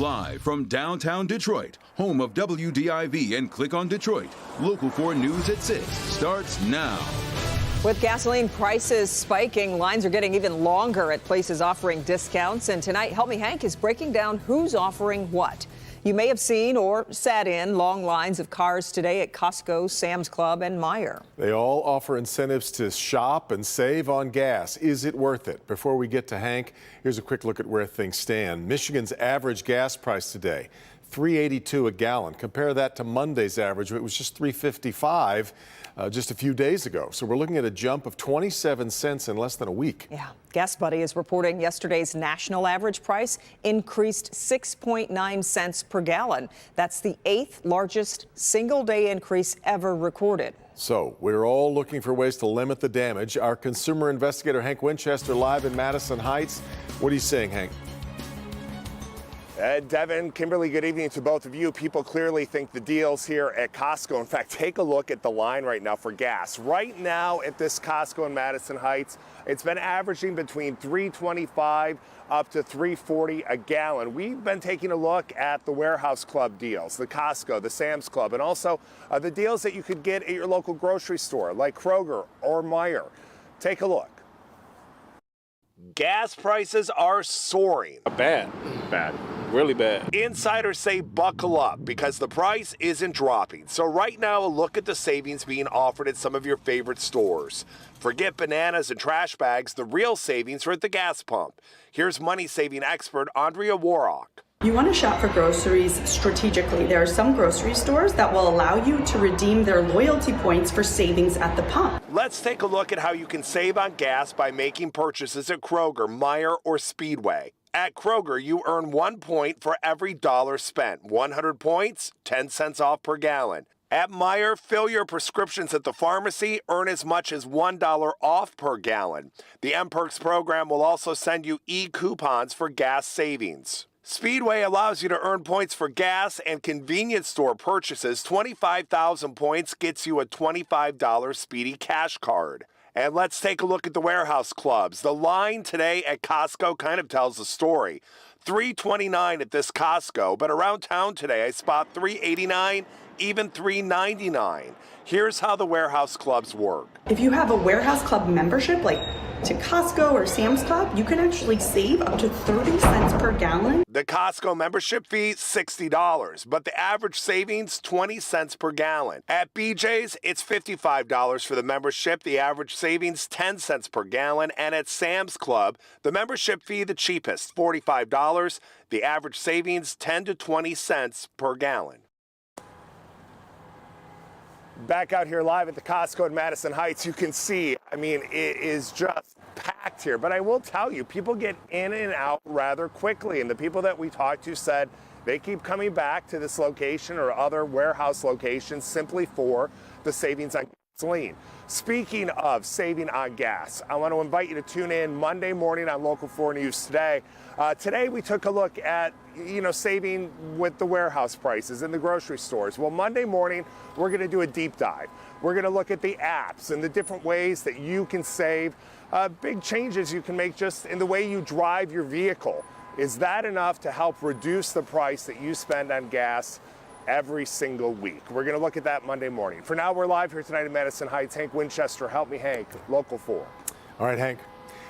Live from downtown Detroit, home of WDIV and Click on Detroit, Local 4 News at 6 starts now. With gasoline prices spiking, lines are getting even longer at places offering discounts. And tonight, Help Me Hank is breaking down who's offering what. You may have seen or sat in long lines of cars today at Costco, Sam's Club, and Meijer. They all offer incentives to shop and save on gas. Is it worth it? Before we get to Hank, here's a quick look at where things stand. Michigan's average gas price today, $3.82 a gallon. Compare that to Monday's average. It was just $3.55 just a few days ago. So we're looking at a jump of 27 cents in less than a week. Yeah. Gas Buddy is reporting yesterday's national average price increased 6.9 cents per gallon. That's the 8th largest single-day increase ever recorded. So we're all looking for ways to limit the damage. Our consumer investigator Hank Winchester live in Madison Heights. What are you saying, Hank? Devin, Kimberly, good evening to both of you. People clearly think the deals here at Costco. In fact, take a look at the line right now for gas. Right now at this Costco in Madison Heights, it's been averaging between $3.25 up to $3.40 a gallon. We've been taking a look at the Warehouse Club deals, the Costco, the Sam's Club, and also the deals that you could get at your local grocery store like Kroger or Meijer. Take a look. Gas prices are soaring. Bad. Really bad. Insiders say buckle up because the price isn't dropping. So right now, a look at the savings being offered at some of your favorite stores. Forget bananas and trash bags. The real savings are at the gas pump. Here's money-saving expert Andrea Warrock. You want to shop for groceries strategically. There are some grocery stores that will allow you to redeem their loyalty points for savings at the pump. Let's take a look at how you can save on gas by making purchases at Kroger, Meijer, or Speedway. At Kroger, you earn 1 point for every dollar spent. 100 points, 10 cents off per gallon. At Meijer, fill your prescriptions at the pharmacy, earn as much as $1 off per gallon. The M-Perks program will also send you e-coupons for gas savings. Speedway allows you to earn points for gas and convenience store purchases. 25,000 points gets you a $25 Speedy Cash card. And let's take a look at the Warehouse Clubs. The line today at Costco kind of tells the story. $3.29 at this Costco, but around town today I spot $3.89, even $3.99. Here's how the Warehouse Clubs work. If you have a Warehouse Club membership, like to Costco or Sam's Club, you can actually save up to 30 cents per gallon. The Costco membership fee, $60, but the average savings, 20 cents per gallon. At BJ's, it's $55 for the membership, the average savings, 10 cents per gallon. And at Sam's Club, the membership fee, the cheapest, $45, the average savings, 10 to 20 cents per gallon. Back out here live at the Costco in Madison Heights, you can see, I mean, it is just packed here. But I will tell you, people get in and out rather quickly. And the people that we talked to said they keep coming back to this location or other warehouse locations simply for the savings on gasoline. Speaking of saving on gas, I want to invite you to tune in Monday morning on Local 4 News Today. Today we took a look at, saving with the warehouse prices in the grocery stores. Well, Monday morning, we're going to do a deep dive. We're going to look at the apps and the different ways that you can save, big changes you can make just in the way you drive your vehicle. Is that enough to help reduce the price that you spend on gas every single week? We're going to look at that Monday morning. For now, we're live here tonight in Madison Heights. Hank Winchester, Help Me Hank, Local 4. All right, Hank.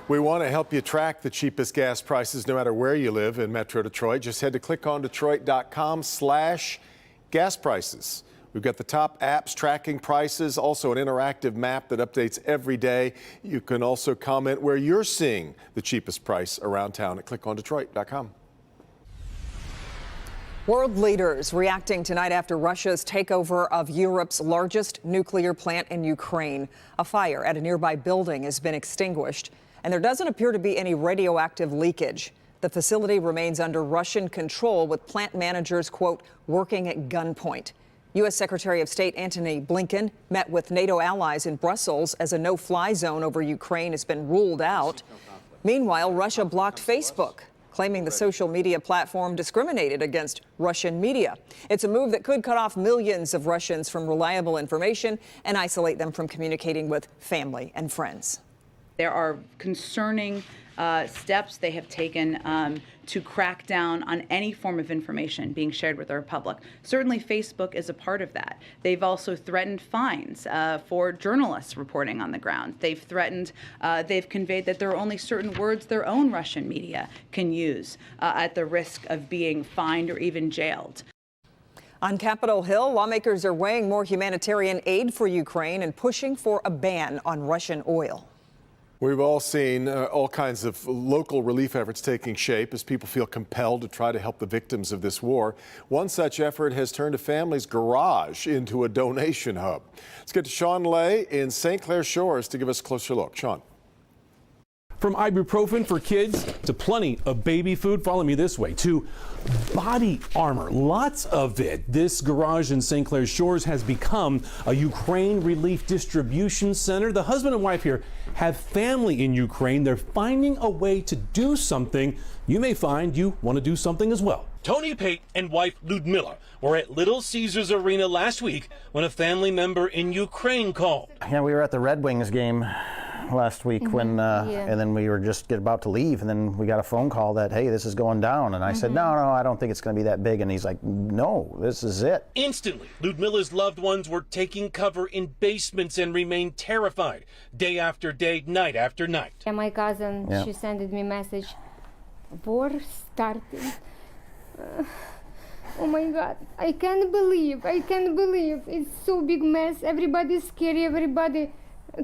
We want to help you track the cheapest gas prices no matter where you live in Metro Detroit. Just head to clickondetroit.com/gas prices. We've got the top apps tracking prices, also an interactive map that updates every day. You can also comment where you're seeing the cheapest price around town at clickondetroit.com. World leaders reacting tonight after Russia's takeover of Europe's largest nuclear plant in Ukraine. A fire at a nearby building has been extinguished, and there doesn't appear to be any radioactive leakage. The facility remains under Russian control, with plant managers, quote, working at gunpoint. U.S. Secretary of State Antony Blinken met with NATO allies in Brussels as a no-fly zone over Ukraine has been ruled out. Meanwhile, Russia blocked Facebook, claiming the social media platform discriminated against Russian media. It's a move that could cut off millions of Russians from reliable information and isolate them from communicating with family and friends. There are concerning steps they have taken to crack down on any form of information being shared with our public. Certainly Facebook is a part of that. They've also threatened fines for journalists reporting on the ground. They've conveyed that there are only certain words their own Russian media can use at the risk of being fined or even jailed. On Capitol Hill, lawmakers are weighing more humanitarian aid for Ukraine and pushing for a ban on Russian oil. We've all seen all kinds of local relief efforts taking shape as people feel compelled to try to help the victims of this war. One such effort has turned a family's garage into a donation hub. Let's get to Sean Lay in St. Clair Shores to give us a closer look. Sean. From ibuprofen for kids to plenty of baby food, follow me this way, to body armor, lots of it. This garage in St. Clair Shores has become a Ukraine relief distribution center. The husband and wife here have family in Ukraine. They're finding a way to do something. You may find you want to do something as well. Tony Pate and wife Ludmila were at Little Caesars Arena last week when a family member in Ukraine called. Yeah, we were at the Red Wings game last week and then we were just about to leave, and then we got a phone call that, hey, this is going down, and I said, no, I don't think it's going to be that big, and he's like, no, this is it. Instantly, Ludmila's loved ones were taking cover in basements and remained terrified day after day, night after night. And my cousin, she sent me message, war started. Oh my God, I can't believe, it's so big mess, everybody's scary, everybody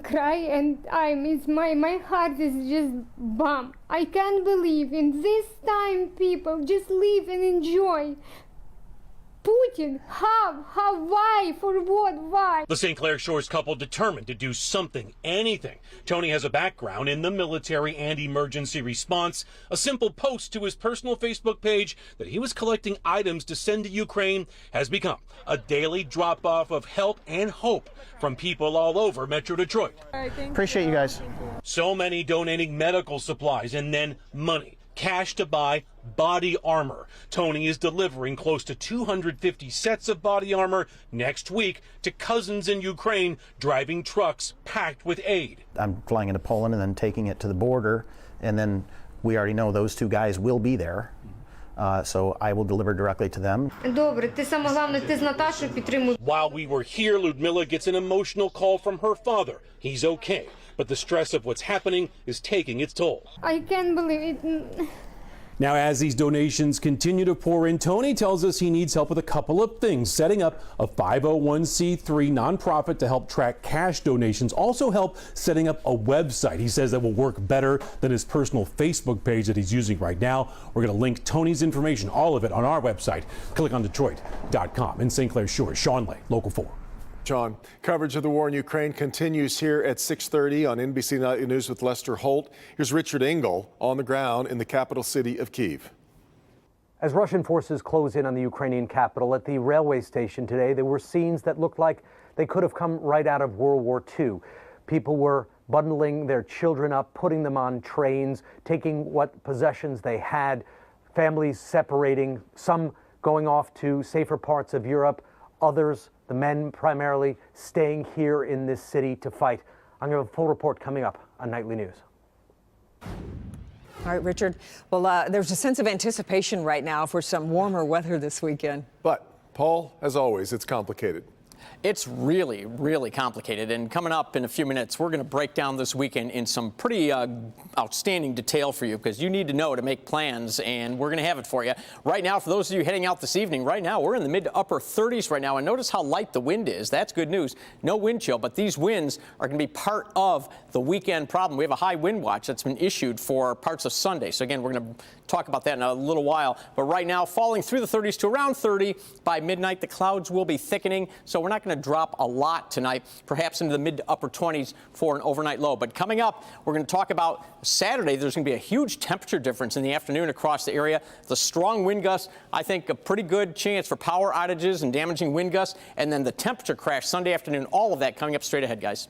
cry, and my heart is just bummed. I can't believe in this time people just live and enjoy. Putin, how, why, for what, why? The St. Clair Shores couple determined to do something, anything. Tony has a background in the military and emergency response. A simple post to his personal Facebook page that he was collecting items to send to Ukraine has become a daily drop-off of help and hope from people all over Metro Detroit. Appreciate you guys. So many donating medical supplies and then money. Cash to buy body armor. Tony is delivering close to 250 sets of body armor next week to cousins in Ukraine driving trucks packed with aid. I'm flying into Poland and then taking it to the border, and then we already know those two guys will be there. So I will deliver directly to them. While we were here, Ludmila gets an emotional call from her father. He's okay, but the stress of what's happening is taking its toll. I can't believe it. Now, as these donations continue to pour in, Tony tells us he needs help with a couple of things. Setting up a 501c3 nonprofit to help track cash donations, also help setting up a website. He says that will work better than his personal Facebook page that he's using right now. We're going to link Tony's information, all of it, on our website. Click on Detroit.com. In St. Clair Shores, Sean Lay, Local 4. John, coverage of the war in Ukraine continues here at 6:30 on NBC Nightly News with Lester Holt. Here's Richard Engel on the ground in the capital city of Kyiv. As Russian forces close in on the Ukrainian capital, at the railway station today, there were scenes that looked like they could have come right out of World War II. People were bundling their children up, putting them on trains, taking what possessions they had, families separating, some going off to safer parts of Europe, others, the men primarily, staying here in this city to fight. I'm going to have a full report coming up on Nightly News. All right, Richard. Well, there's a sense of anticipation right now for some warmer weather this weekend. But, Paul, as always, it's complicated. It's really, really complicated. And coming up in a few minutes, we're going to break down this weekend in some pretty outstanding detail for you, because you need to know to make plans, and we're going to have it for you. Right now, for those of you heading out this evening, right now, we're in the mid to upper 30s right now. And notice how light the wind is. That's good news. No wind chill, but these winds are going to be part of the weekend problem. We have a high wind watch that's been issued for parts of Sunday. So again, we're going to talk about that in a little while. But right now, falling through the 30s to around 30. By midnight, the clouds will be thickening, so we're not going to drop a lot tonight, perhaps into the mid to upper 20s for an overnight low. But coming up, we're going to talk about Saturday. There's going to be a huge temperature difference in the afternoon across the area. The strong wind gusts, I think a pretty good chance for power outages and damaging wind gusts. And then the temperature crash Sunday afternoon, all of that coming up straight ahead, guys.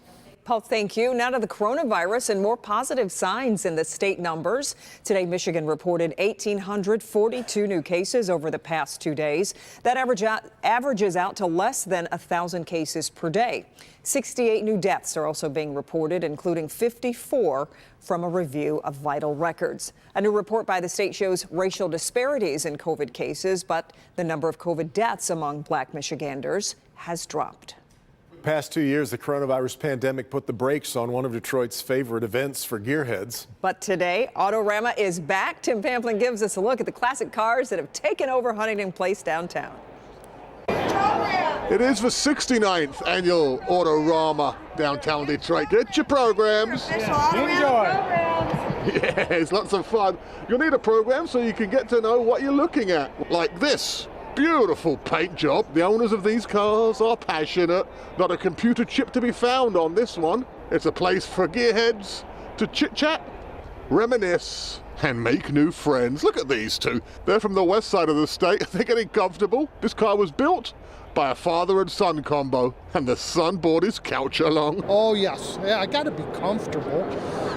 Paul, thank you. Now to the coronavirus and more positive signs in the state numbers. Today, Michigan reported 1,842 new cases over the past 2 days. That averages out to less than 1,000 cases per day. 68 new deaths are also being reported, including 54 from a review of vital records. A new report by the state shows racial disparities in COVID cases, but the number of COVID deaths among Black Michiganders has dropped. Past 2 years, the coronavirus pandemic put the brakes on one of Detroit's favorite events for gearheads. But today, Autorama is back. Tim Pamplin gives us a look at the classic cars that have taken over Huntington Place downtown. It is the 69th annual Autorama downtown Detroit. Get your programs. Yes, lots of fun. You'll need a program so you can get to know what you're looking at, like this. Beautiful paint job. The owners of these cars are passionate. Not a computer chip to be found on this one. It's a place for gearheads to chit-chat, reminisce, and make new friends. Look at these two. They're from the west side of the state. They're getting comfortable. This car was built by a father and son combo, and the son brought his couch along. Oh yes, yeah, I gotta be comfortable.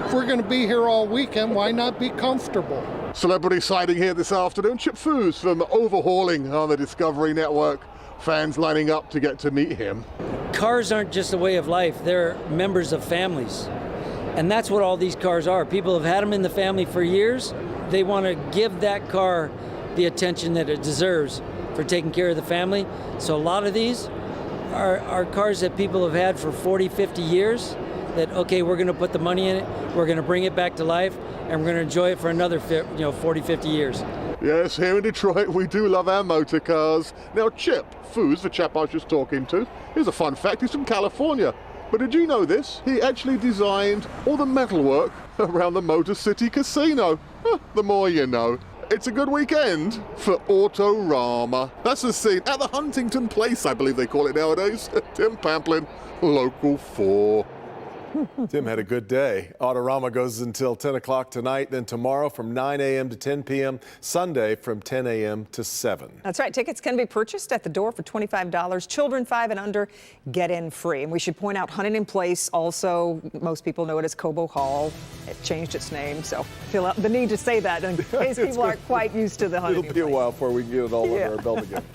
If we're gonna be here all weekend, why not be comfortable? Celebrity sighting here this afternoon. Chip Foose from Overhauling on the Discovery Network. Fans lining up to get to meet him. Cars aren't just a way of life, they're members of families. And that's what all these cars are. People have had them in the family for years. They want to give that car the attention that it deserves for taking care of the family. So a lot of these are cars that people have had for 40, 50 years that, okay, we're going to put the money in it, we're going to bring it back to life, and we're going to enjoy it for another 40, 50 years. Yes, here in Detroit, we do love our motor cars. Now, Chip Foose, the chap I was just talking to, here's a fun fact. He's from California. But did you know this? He actually designed all the metalwork around the Motor City Casino. The more you know. It's a good weekend for Autorama. That's the scene at the Huntington Place, I believe they call it nowadays. Tim Pamplin, Local 4. Tim had a good day. Autorama goes until 10 o'clock tonight, then tomorrow from 9 a.m. to 10 p.m., Sunday from 10 a.m. to 7. That's right. Tickets can be purchased at the door for $25. Children 5 and under get in free. And we should point out Huntington Place also, most people know it as Cobo Hall. It changed its name, so feel the need to say that in case people aren't quite used to the Huntington Place. It'll be a while before we can get it all under our belt again.